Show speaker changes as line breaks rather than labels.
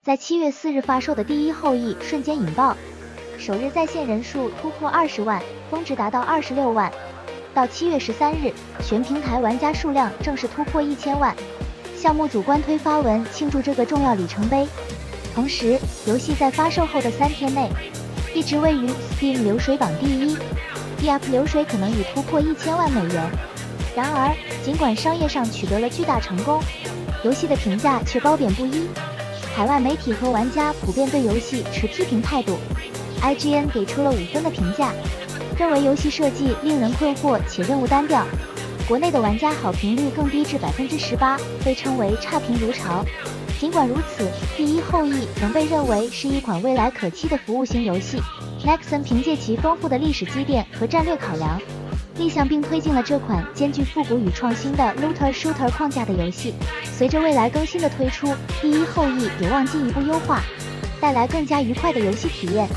在7月4日发售的第一后裔瞬间引爆，首日在线人数突破20万，峰值达到26万。到7月13日，全平台玩家数量正式突破1000万。项目组官推发文庆祝这个重要里程碑。同时，游戏在发售后的3天内，一直位于 Steam 流水榜第一 ，App 流水可能已突破1000万美元。然而，尽管商业上取得了巨大成功，游戏的评价却褒贬不一。海外媒体和玩家普遍对游戏持批评态度。IGN 给出了5分的评价，认为游戏设计令人困惑且任务单调。国内的玩家好评率更低至18%，被称为差评如潮。尽管如此，第一后裔仍被认为是一款未来可期的服务型游戏。Nexon 凭借其丰富的历史积淀和战略考量，立项并推进了这款兼具复古与创新的 Looter Shooter 框架的游戏。随着未来更新的推出，第一后裔有望进一步优化，带来更加愉快的游戏体验。